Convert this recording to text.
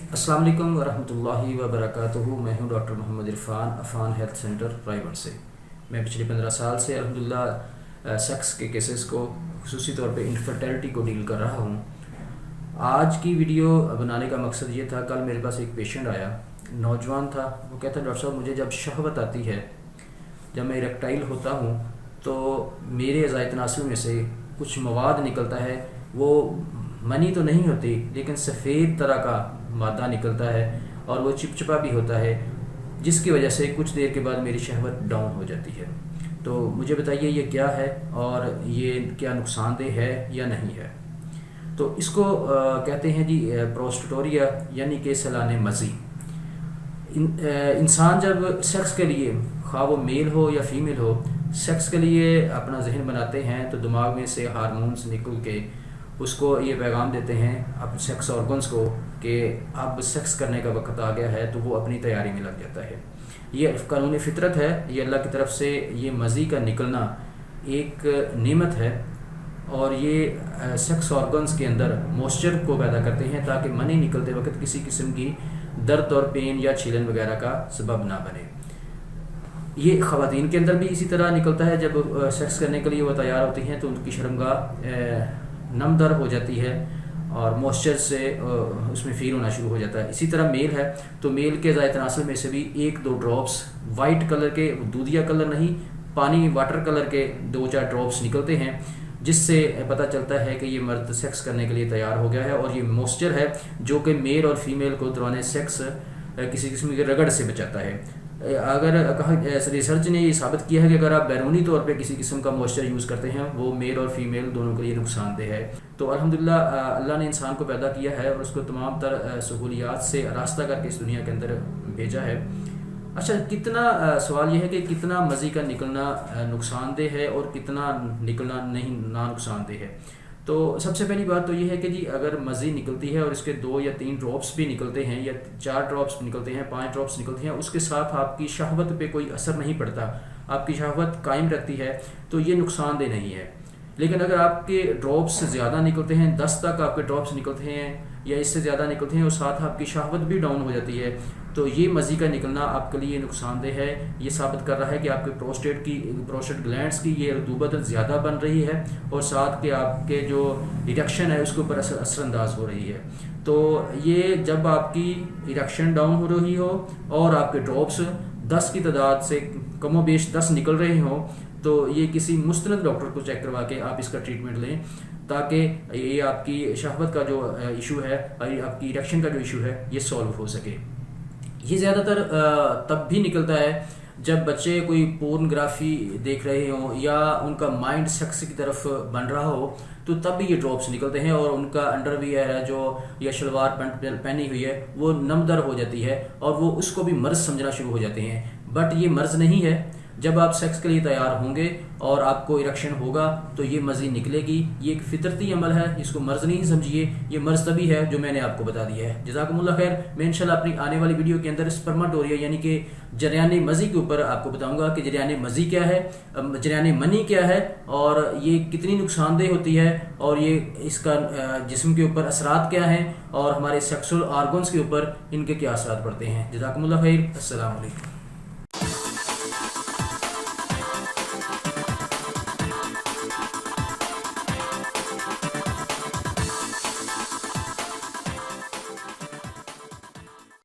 अस्सलाम वालेकुम वरहमतुल्लाहि वबरकातुहू। मैं हूं doctor Mohammad Irfan, Afan health centre private से। मैं पिछले 15 साल से अल्हम्दुलिल्लाह सेक्स के केसेस को, खुसूसी तौर पे इनफर्टिलिटी को डील कर रहा हूं। आज की वीडियो बनाने का मकसद ये था, कल मेरे पास एक पेशेंट आया, नौजवान था। वो कहता है, डॉक्टर साहब मुझे जब शहवत आती है, जब मैं इरेक्टाइल होता हूँ तो मेरे अज़ाए तनासुल में से कुछ मवाद निकलता है। वो मनी तो नहीं होती लेकिन सफ़ेद तरह का मादा निकलता है और वो चिपचिपा भी होता है, जिसकी वजह से कुछ देर के बाद मेरी शहवत डाउन हो जाती है। तो मुझे बताइए ये क्या है और ये क्या नुकसानदेह है या नहीं है। तो इसको कहते हैं जी प्रोस्टेटोरिया, यानी कि सैलाने मज़ी। इंसान जब सेक्स के लिए, खा वो मेल हो या फीमेल हो, सेक्स के लिए अपना जहन बनाते हैं तो दिमाग में से हार्मोन्स निकल के उसको ये पैगाम देते हैं अब सेक्स ऑर्गन्स को कि अब सेक्स करने का वक्त आ गया है, तो वो अपनी तैयारी में लग जाता है। ये कानूनी फितरत है, ये अल्लाह की तरफ से ये मज़ी का निकलना एक नेमत है और ये सेक्स ऑर्गन्स के अंदर मॉइस्चर को पैदा करते हैं ताकि मनी निकलते वक्त किसी किस्म की दर्द और पेन या छीलन वगैरह का सबब ना बने। ये ख़वातीन के अंदर भी इसी तरह निकलता है। जब सेक्स करने के लिए वो तैयार होती हैं तो उनकी शर्मगाह नमदर हो जाती है और मॉइस्चर से उसमें फील होना शुरू हो जाता है। इसी तरह मेल है तो मेल के ज़ाए तनासुल में से भी 1-2 ड्रॉप्स वाइट कलर के, दूधिया कलर नहीं, पानी वाटर कलर के 2-4 ड्रॉप्स निकलते हैं, जिससे पता चलता है कि ये मर्द सेक्स करने के लिए तैयार हो गया है। और ये मॉइस्चर है जो कि मेल और फीमेल को दौरान सेक्स किसी किस्म के रगड़ से बचाता है। अगर कहा रिसर्च ने ये साबित किया है कि अगर आप बैरूनी तौर पे किसी किस्म का मॉइस्चर यूज़ करते हैं, वो मेल और फीमेल दोनों के लिए नुकसानदेह है। तो अल्हम्दुलिल्लाह अल्लाह ने इंसान को पैदा किया है और उसको तमाम तर सहूलियात से रास्ता करके इस दुनिया के अंदर भेजा है। अच्छा, कितना सवाल ये है कि कितना मज़ी का निकलना नुकसानदेह है और कितना निकलना नहीं ना नुकसानदेह है। तो सबसे पहली बात तो ये है कि जी अगर मज़ी निकलती है और इसके 2 या 3 ड्रॉप्स भी निकलते हैं या 4 ड्रॉप्स निकलते हैं, 5 ड्रॉप्स निकलते हैं, उसके साथ आपकी शहवत पे कोई असर नहीं पड़ता, आपकी शहवत कायम रहती है, तो ये नुकसानदेह नहीं है। लेकिन अगर आपके ड्रॉप्स ज़्यादा निकलते हैं, 10 तक आपके ड्रॉप्स निकलते हैं या इससे ज़्यादा निकलते हैं और साथ आपकी शहवत भी डाउन हो जाती है, तो ये मज़ी का निकलना आपके लिए नुकसानदेह है। ये साबित कर रहा है कि आपके प्रोस्टेट ग्लैंड्स की ये रतूबत ज़्यादा बन रही है और साथ के आपके जो इरेक्शन है उसके ऊपर असरअंदाज हो रही है। तो ये जब आपकी इरेक्शन डाउन हो रही हो और आपके ड्रॉप्स 10 की तादाद से कमो बेश 10 निकल रहे हों, तो ये किसी मुस्तनद डॉक्टर को चेक करवा के आप इसका ट्रीटमेंट लें, ताकि ये आपकी शहवत का जो इशू है, आपकी इरेक्शन का जो इशू है, ये सॉल्व हो सके। ये ज़्यादातर तब भी निकलता है जब बच्चे कोई पोर्नोग्राफी देख रहे हों या उनका माइंड सेक्स की तरफ बन रहा हो, तो तब भी ये ड्रॉप्स निकलते हैं और उनका अंडरवियर है जो या शलवार पैंट पहनी हुई है वो नमदर हो जाती है और वो उसको भी मर्ज समझना शुरू हो जाते हैं। बट ये मर्ज नहीं है। जब आप सेक्स के लिए तैयार होंगे और आपको इरेक्शन होगा तो ये मज़ी निकलेगी। ये एक फितरती अमल है, इसको मर्ज़ नहीं समझिए, ये मर्ज़ तभी है जो मैंने आपको बता दिया है। जज़ाकुमुल्लाह खैर। मैं इंशाल्लाह अपनी आने वाली वीडियो के अंदर स्पर्माटोरिया यानी कि जरियाने मज़ी के ऊपर आपको बताऊंगा कि जरियाने मज़ी क्या है, जरियाने मनी क्या है और ये कितनी नुकसानदेह होती है और ये इसका जिस्म के ऊपर असरात क्या हैं और हमारे सेक्सुअल ऑर्गन्स के ऊपर इनके क्या असरात पड़ते हैं। जज़ाकुमुल्लाह खैर। अस्सलाम वालेकुम।